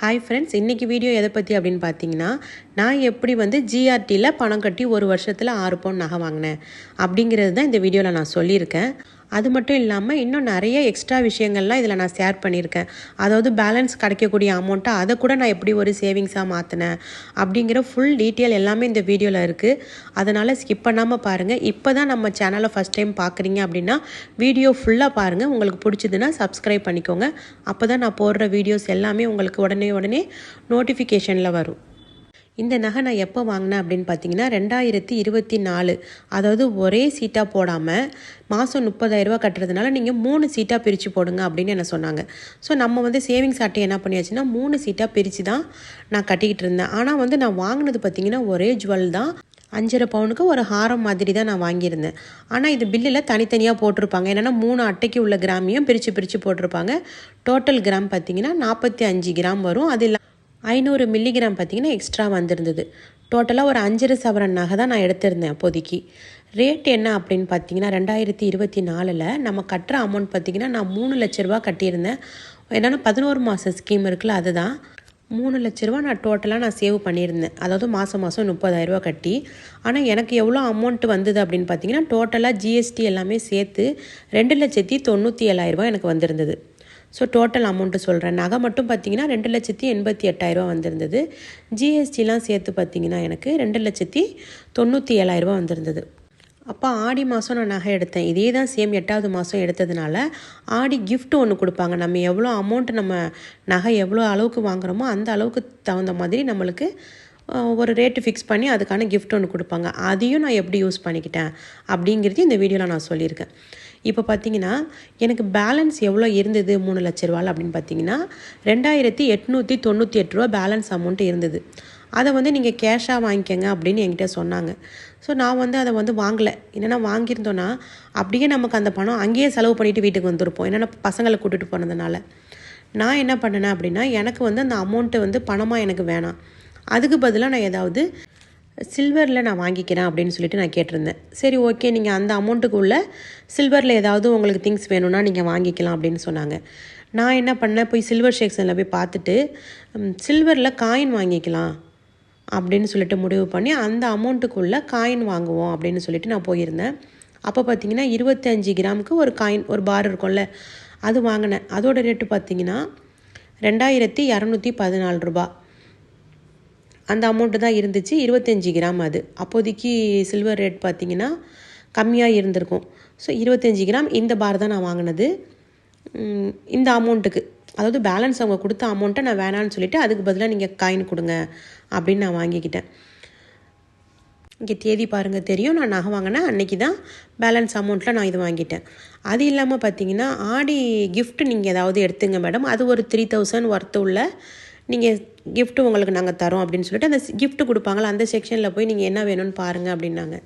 Hi friends, இன்றைக்கி video எதை பற்றி அப்படின்னு பார்த்தீங்கன்னா, நான் எப்படி வந்து ஜிஆர்டியில் பணம் கட்டி ஒரு வருஷத்தில் 6 பவுன் நகை வாங்கினேன் அப்படிங்கிறது தான் இந்த வீடியோவில் நான் சொல்லியிருக்கேன். அது மட்டும் இல்லாமல் இன்னும் நிறைய எக்ஸ்ட்ரா விஷயங்கள்லாம் இதில் நான் ஷேர் பண்ணியிருக்கேன். அதாவது பேலன்ஸ் கிடைக்கக்கூடிய அமௌண்ட்டை அதை கூட நான் எப்படி ஒரு சேவிங்ஸாக மாற்றினேன் அப்படிங்கிற ஃபுல் டீட்டெயில் எல்லாமே இந்த வீடியோவில் இருக்குது. அதனால் ஸ்கிப் பண்ணாமல் பாருங்கள். இப்போ தான் நம்ம சேனலை ஃபஸ்ட் டைம் பார்க்குறீங்க அப்படின்னா வீடியோ ஃபுல்லாக பாருங்கள். உங்களுக்கு பிடிச்சதுன்னா சப்ஸ்கிரைப் பண்ணிக்கோங்க. அப்போ தான் நான் போடுற வீடியோஸ் எல்லாமே உங்களுக்கு உடனே நோட்டிஃபிகேஷனில் வரும். இந்த நகை நான் எப்போ வாங்கினேன் அப்படின்னு பார்த்தீங்கன்னா 2024. அதாவது ஒரே சீட்டாக போடாமல் மாதம் 30,000 கட்டுறதுனால நீங்கள் 3 சீட்டாக பிரித்து போடுங்க அப்படின்னு என்ன சொன்னாங்க. ஸோ நம்ம வந்து சேவிங்ஸ் அட்டை என்ன பண்ணியாச்சுன்னா 3 சீட்டாக பிரித்து தான் நான் கட்டிக்கிட்டு இருந்தேன். ஆனால் வந்து நான் வாங்கினது பார்த்திங்கன்னா ஒரே ஜுவல் தான். 5.5 பவுனுக்கு ஒரு ஹாரம் மாதிரி தான் நான் வாங்கியிருந்தேன். ஆனால் இது பில்லில் தனித்தனியாக போட்டிருப்பாங்க. என்னென்னா 3 அட்டைக்கு உள்ள கிராமையும் பிரித்து போட்டிருப்பாங்க. டோட்டல் கிராம் பார்த்திங்கன்னா 45 கிராம் வரும். அது 500 மில்லிகிராம் பார்த்திங்கன்னா எக்ஸ்ட்ரா வந்திருந்தது. டோட்டலாக ஒரு 5.5 சவரன் நகை தான் நான் எடுத்திருந்தேன் அப்போதைக்கு. ரேட் என்ன அப்படின்னு பார்த்தீங்கன்னா 2024 நம்ம கட்டுற அமௌண்ட் பார்த்திங்கன்னா நான் 3 லட்ச ரூபா கட்டியிருந்தேன். என்னென்னா 11 மாதம் ஸ்கீம் இருக்குல்ல, அதுதான் 3 லட்ச ரூபா நான் டோட்டலாக சேவ் பண்ணியிருந்தேன். அதாவது மாதம் 30,000 கட்டி. ஆனால் எனக்கு எவ்வளோ அமௌண்ட் வந்தது அப்படின்னு பார்த்தீங்கன்னா டோட்டலாக ஜிஎஸ்டி எல்லாமே சேர்த்து 2,97,000 எனக்கு வந்திருந்தது. ஸோ டோட்டல் அமௌண்ட்டு சொல்கிறேன். நகை மட்டும் பார்த்திங்கன்னா 2,88,000 வந்திருந்தது. ஜிஎஸ்டிலாம் சேர்த்து பார்த்திங்கன்னா எனக்கு 2,97,000 வந்திருந்தது. அப்போ ஆடி மாதம் நான் நகை எடுத்தேன். இதே தான் சேம் 8வது மாதம் எடுத்ததுனால ஆடி கிஃப்ட் ஒன்று கொடுப்பாங்க. நம்ம எவ்வளோ அமௌண்ட்டு நம்ம நகை எவ்வளோ அளவுக்கு வாங்குகிறோமோ அந்த அளவுக்கு தகுந்த மாதிரி நம்மளுக்கு ஒரு ரேட்டு ஃபிக்ஸ் பண்ணி அதுக்கான கிஃப்ட் ஒன்று கொடுப்பாங்க. அதையும் நான் எப்படி யூஸ் பண்ணிக்கிட்டேன் அப்படிங்கிறது இந்த வீடியோவில் நான் சொல்லியிருக்கேன். இப்போ பார்த்தீங்கன்னா எனக்கு பேலன்ஸ் எவ்வளோ இருந்தது 3 லட்ச ரூபாவில் அப்படின்னு பார்த்தீங்கன்னா 2,898 ரூபா பேலன்ஸ் அமௌண்ட்டு இருந்தது. அதை வந்து நீங்கள் கேஷாக வாங்கிக்கோங்க அப்படின்னு என்கிட்ட சொன்னாங்க. ஸோ நான் வந்து அதை வந்து வாங்கலை. என்னென்னா வாங்கியிருந்தோன்னா அப்படியே நமக்கு அந்த பணம் அங்கேயே செலவு பண்ணிவிட்டு வீட்டுக்கு வந்திருப்போம். என்னென்னா பசங்களை கூட்டிகிட்டு போனதுனால நான் என்ன பண்ணினேன் அப்படின்னா எனக்கு வந்து அந்த அமௌண்ட்டு வந்து பணமாக எனக்கு வேணாம். அதுக்கு பதிலாக நான் ஏதாவது சில்வரில் நான் வாங்கிக்கிறேன் அப்படின்னு சொல்லிட்டு நான் கேட்டிருந்தேன். சரி, ஓகே, நீங்கள் அந்த அமௌண்ட்டுக்கு உள்ள சில்வரில் ஏதாவது உங்களுக்கு திங்ஸ் வேணும்னா நீங்கள் வாங்கிக்கலாம் அப்படின்னு சொன்னாங்க. நான் என்ன பண்ணேன், போய் சில்வர் செக்ஷனில் போய் பார்த்துட்டு சில்வரில் காயின் வாங்கிக்கலாம் அப்படின்னு சொல்லிட்டு முடிவு பண்ணி அந்த அமௌண்ட்டுக்குள்ளே காயின் வாங்குவோம் அப்படின்னு சொல்லிட்டு நான் போயிருந்தேன். அப்போ பார்த்திங்கன்னா 25 கிராமுக்கு ஒரு காயின், ஒரு பார் இருக்கும்ல, அது வாங்கினேன். அதோட ரேட்டு பார்த்திங்கன்னா 2,214 ரூபா அந்த அமௌண்ட்டு தான் இருந்துச்சு. 25 கிராம் அது. அப்போதைக்கு சில்வர் ரேட் பார்த்திங்கன்னா கம்மியாக இருந்திருக்கும். ஸோ 25 கிராம் இந்த பார் தான் நான் வாங்கினது. இந்த அமௌண்ட்டுக்கு, அதாவது பேலன்ஸ் அவங்க கொடுத்த அமௌண்ட்டை நான் வேணான்னு சொல்லிவிட்டு அதுக்கு பதிலாக நீங்கள் காயின் கொடுங்க அப்படின்னு நான் வாங்கிக்கிட்டேன். இங்கே தேதி பாருங்கள் தெரியும். நான் நகை வாங்கினேன் அன்றைக்கி தான் பேலன்ஸ் அமௌண்ட்டில் நான் இது வாங்கிட்டேன். அது இல்லாமல் பார்த்தீங்கன்னா ஆடி கிஃப்ட் நீங்கள் ஏதாவது எடுத்துங்க மேடம், அது ஒரு 3,000 ஒர்த்து உள்ள நீங்கள் கிஃப்ட்டு உங்களுக்கு நாங்கள் தரோம் அப்படின்னு சொல்லிட்டு அந்த கிஃப்ட்டு கொடுப்பாங்களா அந்த செக்ஷனில் போய் நீங்கள் என்ன வேணும்னு பாருங்கள் அப்படின்னாங்க.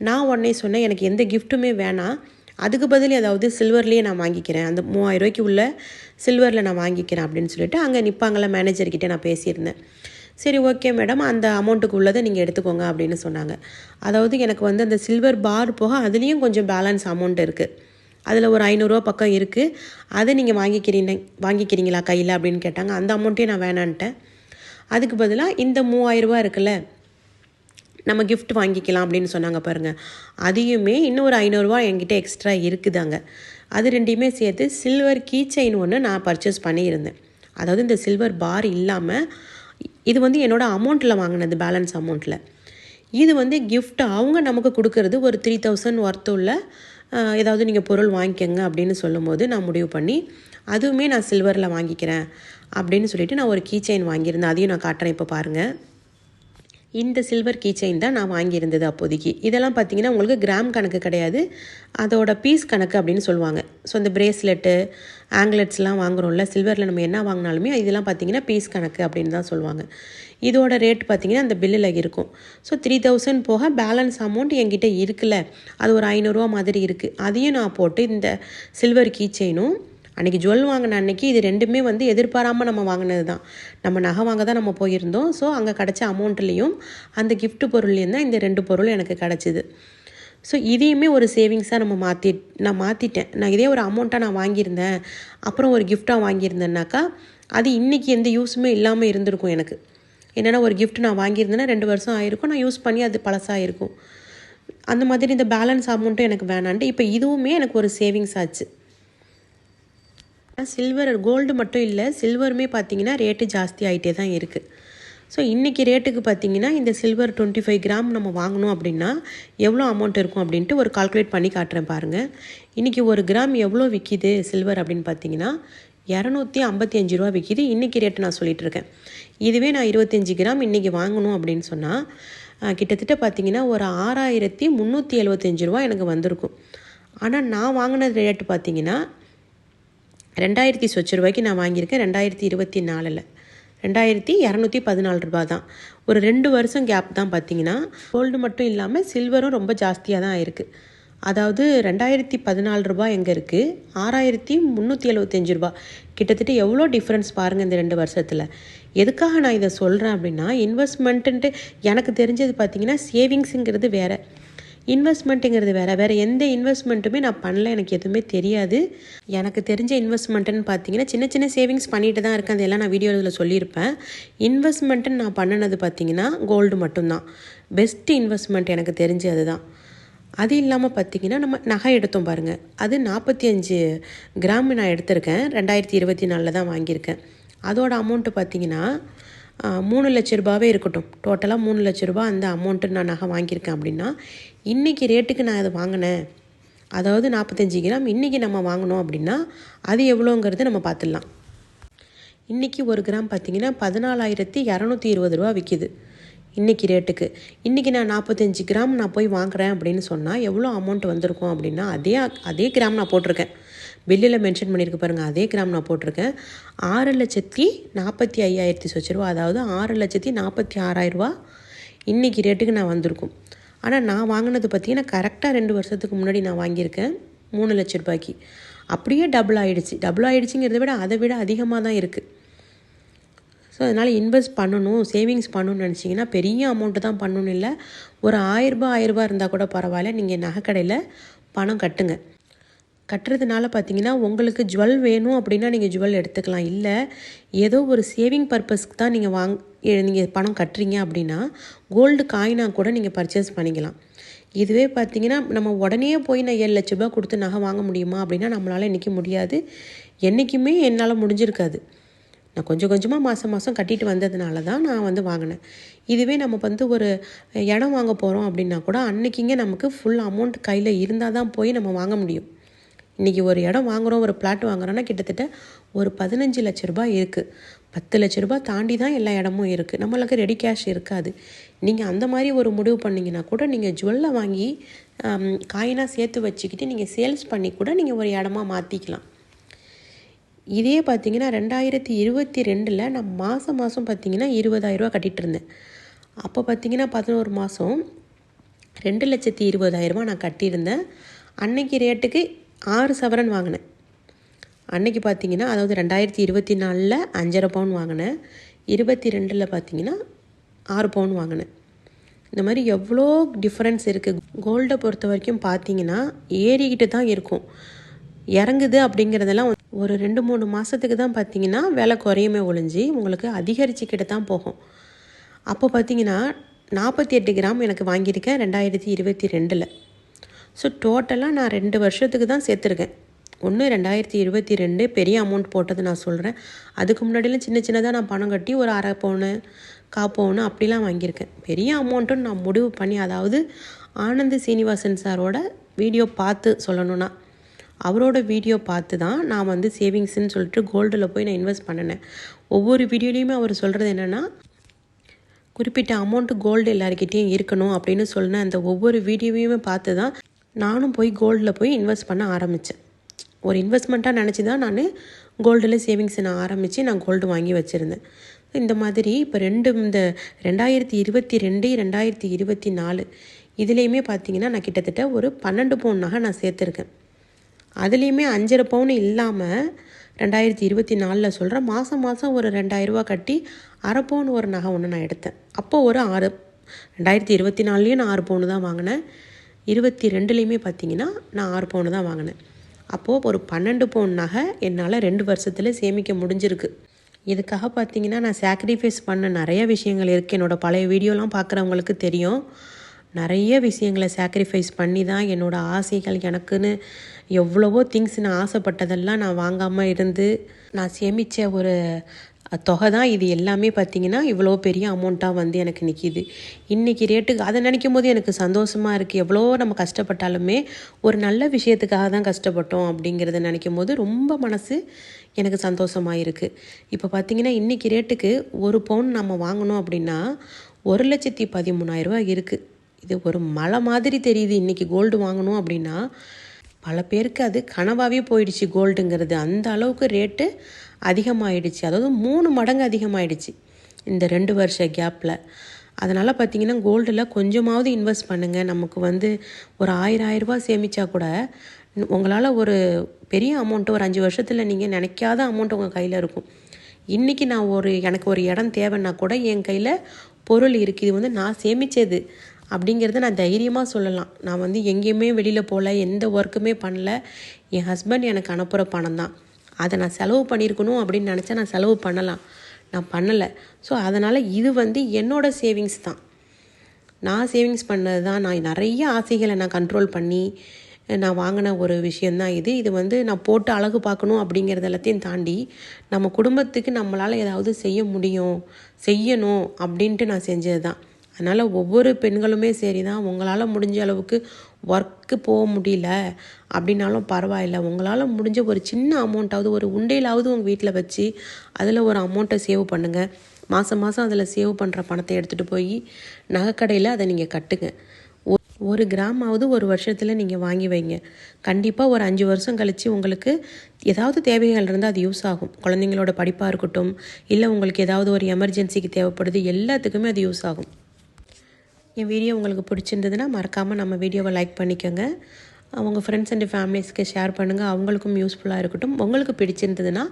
நான் உடனே சொன்னேன் எனக்கு எந்த கிஃப்ட்டுமே வேணாம், அதுக்கு பதில் ஏதாவது சில்வர்லேயே நான் வாங்கிக்கிறேன், அந்த 3,000 ரூபாய்க்கு உள்ள சில்வரில் நான் வாங்கிக்கிறேன் அப்படின்னு சொல்லிட்டு அங்கே நிற்பாங்கள மேனேஜர்கிட்ட நான் பேசியிருந்தேன். சரி, ஓகே மேடம், அந்த அமௌண்ட்டுக்கு உள்ளதை நீங்கள் எடுத்துக்கோங்க அப்படின்னு சொன்னாங்க. அதாவது எனக்கு வந்து அந்த சில்வர் பார் போக அதுலேயும் கொஞ்சம் பேலன்ஸ் அமௌண்ட் இருக்குது. அதில் ஒரு 500 ரூபா பக்கம் இருக்குது. அதை நீங்கள் வாங்கிக்கிறீங்களா கையில் அப்படின்னு கேட்டாங்க. அந்த அமௌண்ட்டையும் நான் வேணான்ட்டேன். அதுக்கு பதிலாக இந்த 3,000 ரூபா இருக்குல்ல, நம்ம கிஃப்ட் வாங்கிக்கலாம் அப்படின்னு சொன்னாங்க பாருங்கள். அதையுமே இன்னும் ஒரு 500 ரூபா என்கிட்ட எக்ஸ்ட்ரா இருக்குதாங்க. அது ரெண்டையுமே சேர்த்து சில்வர் கீ செயின் ஒன்று நான் பர்ச்சேஸ் பண்ணியிருந்தேன். அதாவது இந்த சில்வர் பார் இல்லாமல் இது வந்து என்னோடய அமௌண்ட்டில் வாங்கினது, பேலன்ஸ் அமௌண்ட்டில். இது வந்து கிஃப்ட் அவங்க நமக்கு கொடுக்கறது ஒரு 3,000 ஒர்த்து உள்ள ஏதாவது நீங்கள் பொருள் வாங்கிக்கோங்க அப்படின்னு சொல்லும்போது நான் முடிவு பண்ணி அதுவுமே நான் சில்வரில் வாங்கிக்கிறேன் அப்படின்னு சொல்லிட்டு நான் ஒரு கீ செயின் வாங்கியிருந்தேன். அதையும் நான் காட்டுறேன், இப்போ பாருங்கள். இந்த சில்வர் கீ செயின் தான் நான் வாங்கியிருந்தது அப்போதைக்கு. இதெல்லாம் பார்த்திங்கன்னா உங்களுக்கு கிராம் கணக்கு கிடையாது, அதோட பீஸ் கணக்கு அப்படின்னு சொல்லுவாங்க. ஸோ இந்த பிரேஸ்லெட்டு ஆங்க்லெட்ஸ்லாம் வாங்குகிறோம்ல சில்வரில், நம்ம என்ன வாங்கினாலுமே இதெல்லாம் பார்த்திங்கன்னா பீஸ் கணக்கு அப்படின்னு தான் சொல்லுவாங்க. இதோட ரேட் பார்த்திங்கன்னா அந்த பில்லில் இருக்கும். ஸோ 3,000 போக பேலன்ஸ் அமௌண்ட் என்கிட்ட இருக்குல்ல, அது ஒரு 500 ரூபா மாதிரி இருக்குது. அதையும் நான் போட்டு இந்த சில்வர் கீ செயினும் அன்றைக்கி ஜுவல் வாங்கின அன்றைக்கி இது ரெண்டுமே வந்து எதிர்பாராமல் நம்ம வாங்கினது தான். நம்ம நகை வாங்க தான் நம்ம போயிருந்தோம். ஸோ அங்கே கிடச்ச அமௌண்ட்லேயும் அந்த கிஃப்ட் பொருள்லேயும் தான் இந்த 2 பொருளும் எனக்கு கிடச்சிது. ஸோ இதையுமே ஒரு சேவிங்ஸாக நான் மாற்றிட்டேன். நான் இதே ஒரு அமௌண்ட்டாக நான் வாங்கியிருந்தேன், அப்புறம் ஒரு கிஃப்டாக வாங்கியிருந்தேன்னாக்கா அது இன்றைக்கி எந்த யூஸுமே இல்லாமல் இருந்திருக்கும் எனக்கு. என்னென்னா ஒரு கிஃப்ட் நான் வாங்கியிருந்தேன்னா 2 வருஷம் ஆகிருக்கும், நான் யூஸ் பண்ணி அது பழசாக இருக்கும். அந்த மாதிரி இந்த பேலன்ஸ் அமௌண்ட்டும் எனக்கு வேணான்ட்டு இப்போ இதுவுமே எனக்கு ஒரு சேவிங்ஸ் ஆச்சு. சில்வர் கோல்டு மட்டும் இல்லை, சில்வருமே பார்த்திங்கன்னா ரேட்டு ஜாஸ்தி ஆகிட்டே தான் இருக்குது. ஸோ இன்றைக்கி ரேட்டுக்கு பார்த்திங்கன்னா இந்த சில்வர் 25 கிராம் நம்ம வாங்கணும் அப்படின்னா எவ்வளோ அமௌண்ட் இருக்கும் அப்படின்ட்டு ஒரு கால்குலேட் பண்ணி காட்டுறேன் பாருங்கள். இன்றைக்கி ஒரு கிராம் எவ்வளோ விற்கிது சில்வர் அப்படின்னு பார்த்தீங்கன்னா 255 ரூபா விற்கிது. இன்றைக்கி ரேட்டு நான் சொல்லிகிட்ருக்கேன். இதுவே நான் 25 கிராம் இன்றைக்கி வாங்கணும் அப்படின்னு சொன்னால் கிட்டத்தட்ட பார்த்திங்கன்னா ஒரு 6375 ரூபா எனக்கு வந்திருக்கும். ஆனால் நான் வாங்கின ரேட்டு பார்த்திங்கன்னா 2000 சொச்ச ரூபாய்க்கு நான் வாங்கியிருக்கேன். 2024 2214 ரூபா தான். ஒரு 2 வருஷம் கேப் தான் பார்த்திங்கன்னா. கோல்டு மட்டும் இல்லாமல் சில்வரும் ரொம்ப ஜாஸ்தியாக தான் இருக்குது. அதாவது 2014 ரூபா எங்கே இருக்குது, 6375 ரூபா. கிட்டத்தட்ட எவ்வளோ டிஃப்ரென்ஸ் பாருங்கள் இந்த 2 வருஷத்தில். எதுக்காக நான் இதை சொல்கிறேன் அப்படின்னா, இன்வெஸ்ட்மெண்ட்டுன்ட்டு எனக்கு தெரிஞ்சது பார்த்திங்கன்னா சேவிங்ஸுங்கிறது வேறு, இன்வெஸ்ட்மெண்ட்டுங்கிறது வேறு எந்த இன்வெஸ்ட்மெண்ட்டுமே நான் பண்ணல, எனக்கு எதுவுமே தெரியாது. எனக்கு தெரிஞ்ச இன்வெஸ்ட்மெண்ட்டுன்னு பார்த்தீங்கன்னா சின்ன சின்ன சேவிங்ஸ் பண்ணிட்டு தான் இருக்கேன். அதெல்லாம் நான் வீடியோவில் சொல்லியிருப்பேன். இன்வெஸ்ட்மெண்ட்டுன்னு நான் பண்ணினது பார்த்திங்கன்னா கோல்டு மட்டும்தான் பெஸ்ட்டு இன்வெஸ்ட்மெண்ட் எனக்கு தெரிஞ்சு. அதுதான். அது இல்லாமல் பார்த்திங்கன்னா நம்ம நகை எடுத்தோம் பாருங்கள், அது 45 கிராம் நான் எடுத்திருக்கேன். 2024 தான் வாங்கியிருக்கேன். அதோட அமௌண்ட்டு பார்த்திங்கன்னா 3 லட்ச ரூபாவே இருக்கட்டும். டோட்டலாக 3 லட்ச ரூபா அந்த அமௌண்ட்டு நான் நகை வாங்கியிருக்கேன் அப்படின்னா இன்றைக்கி ரேட்டுக்கு நான் அதை வாங்கினேன். அதாவது 45 கிராம் இன்றைக்கி நம்ம வாங்கினோம் அப்படின்னா அது எவ்வளோங்கிறது நம்ம பார்த்துடலாம். இன்றைக்கி ஒரு கிராம் பார்த்திங்கன்னா 14,220 ரூபா விற்கிது இன்றைக்கி ரேட்டுக்கு. இன்றைக்கி நான் 45 கிராம் நான் போய் வாங்குகிறேன் அப்படின்னு சொன்னால் எவ்வளோ அமௌண்ட் வந்திருக்கும் அப்படின்னா அதே கிராம் நான் போட்டிருக்கேன். பில்லில் மென்ஷன் பண்ணியிருக்கு பாருங்கள், அதே கிராம் நான் போட்டிருக்கேன். 6,45,000 சொச்ச ரூபா, அதாவது 6,46,000 ரூபா இன்றைக்கி ரேட்டுக்கு நான் வந்திருக்கும். ஆனால் நான் வாங்கினது பார்த்திங்கன்னா கரெக்டாக 2 வருஷத்துக்கு முன்னாடி நான் வாங்கியிருக்கேன் 3 லட்ச ரூபாய்க்கு. அப்படியே டபுள் ஆகிடுச்சிங்கிறத விட அதை விட அதிகமாக தான் இருக்குது. ஸோ அதனால் இன்வெஸ்ட் பண்ணணும், சேவிங்ஸ் பண்ணணும்னு நினச்சிங்கன்னா பெரிய அமௌண்ட்டு தான் பண்ணணும் இல்லை, ஒரு 1000 ரூபா இருந்தால் கூட பரவாயில்ல. நீங்கள் நகைக்கடையில் பணம் கட்டுங்க. கட்டுறதுனால பார்த்தீங்கன்னா உங்களுக்கு ஜுவல் வேணும் அப்படின்னா நீங்கள் ஜுவல் எடுத்துக்கலாம். இல்லை ஏதோ ஒரு சேவிங் பர்பஸ்க்கு தான் நீங்கள் பணம் கட்டுறீங்க அப்படின்னா கோல்டு காயினாக கூட நீங்கள் பர்ச்சேஸ் பண்ணிக்கலாம். இதுவே பார்த்தீங்கன்னா நம்ம உடனே போய் நான் 7 லட்ச ரூபா கொடுத்து நகை வாங்க முடியுமா அப்படின்னா நம்மளால் இன்றைக்கி முடியாது. என்றைக்குமே என்னால் முடிஞ்சிருக்காது. நான் கொஞ்சம் கொஞ்சமாக மாதம் கட்டிட்டு வந்ததுனால தான் நான் வாங்கினேன். இதுவே நம்ம ஒரு இடம் வாங்க போகிறோம் அப்படின்னா கூட அன்றைக்கிங்க நமக்கு ஃபுல் அமௌண்ட் கையில் இருந்தால் தான் போய் நம்ம வாங்க முடியும். இன்றைக்கி ஒரு இடம் வாங்குகிறோம், ஒரு பிளாட் வாங்குகிறோன்னா கிட்டத்தட்ட ஒரு 15 லட்ச ரூபாய் இருக்குது. 10 லட்ச ரூபாய் தாண்டி தான் எல்லா இடமும் இருக்குது. நம்மளுக்கு ரெடி கேஷ் இருக்காது. நீங்கள் அந்த மாதிரி ஒரு முடிவு பண்ணிங்கன்னா கூட நீங்கள் ஜுவல்லை வாங்கி காயினாக சேர்த்து வச்சுக்கிட்டு நீங்கள் சேல்ஸ் பண்ணி கூட நீங்கள் ஒரு இடமா மாற்றிக்கலாம். இதே பார்த்திங்கன்னா 2022 நான் மாதம் பார்த்திங்கன்னா 20,000 ரூபா கட்டிகிட்டு இருந்தேன். அப்போ பார்த்திங்கன்னா 11 மாதம் 2,20,000 ரூபா நான் கட்டியிருந்தேன். அன்னைக்கு ரேட்டுக்கு 6 சவரன் வாங்கினேன். அன்றைக்கி பார்த்திங்கன்னா அதாவது 2024 5,500 பவுன் வாங்கினேன். 22 பார்த்திங்கன்னா 6 பவுன் வாங்கினேன். இந்த மாதிரி எவ்வளோ டிஃப்ரென்ஸ் இருக்குது. கோல்டை பொறுத்த வரைக்கும் பார்த்திங்கன்னா ஏறிக்கிட்டு தான் இருக்கும். இறங்குது அப்படிங்கிறதெல்லாம் ஒரு 2-3 மாதத்துக்கு தான் பார்த்திங்கன்னா விலை குறையுமே ஒழிஞ்சு உங்களுக்கு அதிகரிச்சுக்கிட்டு தான் போகும். அப்போ பார்த்திங்கன்னா 48 கிராம் எனக்கு வாங்கியிருக்கேன் 2022. ஸோ டோட்டலாக நான் 2 வருஷத்துக்கு தான் சேர்த்துருக்கேன். 2022 பெரிய அமௌண்ட் போட்டது நான் சொல்கிறேன். அதுக்கு முன்னாடிலாம் சின்னதாக நான் பணம் கட்டி ஒரு 1/2 பவுனு 1/4 பவுனு அப்படிலாம் வாங்கியிருக்கேன். பெரிய அமௌண்ட்டுன்னு நான் முடிவு பண்ணி, அதாவது ஆனந்த் சீனிவாசன் சாரோட வீடியோ பார்த்து சொல்லணுன்னா அவரோட வீடியோ பார்த்து தான் நான் சேவிங்ஸ்ன்னு சொல்லிட்டு கோல்டில் போய் நான் இன்வெஸ்ட் பண்ணினேன். ஒவ்வொரு வீடியோலையுமே அவர் சொல்கிறது என்னென்னா குறிப்பிட்ட அமௌண்ட்டு கோல்டு எல்லாருக்கிட்டேயும் இருக்கணும் அப்படின்னு சொன்ன அந்த ஒவ்வொரு வீடியோவையுமே பார்த்து தான் நானும் போய் கோல்டில் போய் இன்வெஸ்ட் பண்ண ஆரம்பித்தேன். ஒரு இன்வெஸ்ட்மெண்ட்டாக நினச்சி தான் நான் கோல்டில் சேவிங்ஸ் நான் ஆரம்பித்து நான் கோல்டு வாங்கி வச்சுருந்தேன். இந்த மாதிரி இப்போ இந்த 2022 2024 இதுலேயுமே பார்த்திங்கன்னா நான் கிட்டத்தட்ட ஒரு 12 பவுன் நகை நான் சேர்த்துருக்கேன். அதுலேயுமே 5,500 பவுன் இல்லாமல் 2024 சொல்கிறேன் மாதம் ஒரு 2,000 ரூபா கட்டி 1/2 பவுன் ஒரு நகை ஒன்று நான் எடுத்தேன். அப்போது ஒரு 2024 நான் 6 பவுன் தான் வாங்கினேன். 22 பார்த்திங்கன்னா நான் 6 பவுன் தான் வாங்கினேன். அப்போது ஒரு 12 பவுன் நகை என்னால் 2 வருஷத்தில் சேமிக்க முடிஞ்சிருக்கு. இதுக்காக பார்த்தீங்கன்னா நான் சாக்ரிஃபைஸ் பண்ண நிறைய விஷயங்கள் இருக்குது. என்னோடய பழைய வீடியோலாம் பார்க்குறவங்களுக்கு தெரியும். நிறைய விஷயங்களை சாக்ரிஃபைஸ் பண்ணி தான் என்னோடய ஆசைகள் எனக்குன்னு எவ்வளவோ திங்ஸ் நான் ஆசைப்பட்டதெல்லாம் நான் வாங்காமல் இருந்து நான் சேமித்த ஒரு தொகை தான் இது எல்லாமே. பார்த்திங்கன்னா இவ்வளோ பெரிய அமௌண்ட்டாக வந்து எனக்கு நிற்கிது இன்றைக்கி ரேட்டுக்கு. அதை நினைக்கும் போது எனக்கு சந்தோஷமாக இருக்குது. எவ்வளோ நம்ம கஷ்டப்பட்டாலுமே ஒரு நல்ல விஷயத்துக்காக தான் கஷ்டப்பட்டோம் அப்படிங்கிறத நினைக்கும் போது ரொம்ப மனசு எனக்கு சந்தோஷமாக இருக்குது. இப்போ பார்த்திங்கன்னா இன்றைக்கி ரேட்டுக்கு ஒரு பவுன் நம்ம வாங்கணும் அப்படின்னா 1,13,000 இருக்குது. இது ஒரு மலை மாதிரி தெரியுது. இன்றைக்கி கோல்டு வாங்கணும் அப்படின்னா பல பேருக்கு அது கனவாகவே போயிடுச்சு கோல்டுங்கிறது. அந்த அளவுக்கு ரேட்டு அதிகமாகிடுச்சு. அதாவது 3 மடங்கு அதிகமாகிடுச்சு இந்த 2 வருஷ கேப்பில். அதனால் பார்த்திங்கன்னா கோல்டில் கொஞ்சமாவது இன்வெஸ்ட் பண்ணுங்கள். நமக்கு வந்து ஒரு 1000 ரூபா சேமித்தா கூட உங்களால் ஒரு பெரிய அமௌண்ட்டு ஒரு 5 வருஷத்தில் நீங்கள் நினைக்காத அமௌண்ட் உங்கள் கையில் இருக்கும். இன்றைக்கி நான் எனக்கு ஒரு இடம் தேவைன்னா கூட என் கையில் பொருள் இருக்குது. இது வந்து நான் சேமித்தது அப்படிங்கிறத நான் தைரியமாக சொல்லலாம். நான் வந்து எங்கேயுமே வெளியில் போகல, எந்த ஒர்க்குமே பண்ணல. என் ஹஸ்பண்ட் எனக்கு அனுப்புகிற பணம் தான். அதை நான் செலவு பண்ணியிருக்கணும் அப்படின்னு நினச்சா நான் செலவு பண்ணலாம், நான் பண்ணலை. ஸோ அதனால் இது வந்து என்னோடய சேவிங்ஸ் தான். நான் சேவிங்ஸ் பண்ணது தான். நான் நிறைய ஆசைகளை நான் கண்ட்ரோல் பண்ணி நான் வாங்கின ஒரு விஷயந்தான் இது. இது வந்து நான் போட்டு அழகு பார்க்கணும் அப்படிங்கிறது எல்லாத்தையும் தாண்டி நம்ம குடும்பத்துக்கு நம்மளால் ஏதாவது செய்ய முடியும், செய்யணும் அப்படின்ட்டு நான் செஞ்சது தான். அதனால் ஒவ்வொரு பெண்களுமே சரி தான், உங்களால் முடிஞ்ச அளவுக்கு ஒர்க்கு போக முடியல அப்படின்னாலும் பரவாயில்ல, உங்களால் முடிஞ்ச ஒரு சின்ன அமௌண்ட்டாவது ஒரு உண்டையிலாவது உங்கள் வீட்டில் வச்சு அதில் ஒரு அமௌண்ட்டை சேவ் பண்ணுங்கள். மாதம் அதில் சேவ் பண்ணுற பணத்தை எடுத்துகிட்டு போய் நகைக்கடையில் அதை நீங்கள் கட்டுங்க. 1 கிராமாவது ஒரு வருஷத்தில் நீங்கள் வாங்கி வைங்க. கண்டிப்பாக ஒரு 5 வருஷம் கழித்து உங்களுக்கு ஏதாவது தேவைகள் இருந்தால் அது யூஸ் ஆகும். குழந்தைங்களோட படிப்பாக இருக்கட்டும், இல்லை உங்களுக்கு ஏதாவது ஒரு எமர்ஜென்சிக்கு தேவைப்படுது, எல்லாத்துக்குமே அது யூஸ் ஆகும். என் வீடியோ உங்களுக்கு பிடிச்சிருந்ததுன்னா மறக்காமல் நம்ம வீடியோவை லைக் பண்ணிக்கோங்க. உங்கள் ஃப்ரெண்ட்ஸ் அண்ட் ஃபேமிலிஸ்க்கு ஷேர் பண்ணுங்கள், அவங்களுக்கும் யூஸ்ஃபுல்லாக இருக்கட்டும். உங்களுக்கு பிடிச்சிருந்ததுன்னா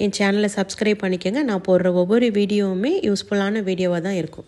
என் சேனலை சப்ஸ்கிரைப் பண்ணிக்கோங்க. நான் போடுற ஒவ்வொரு வீடியோவுமே யூஸ்ஃபுல்லான வீடியோவாக தான் இருக்கும்.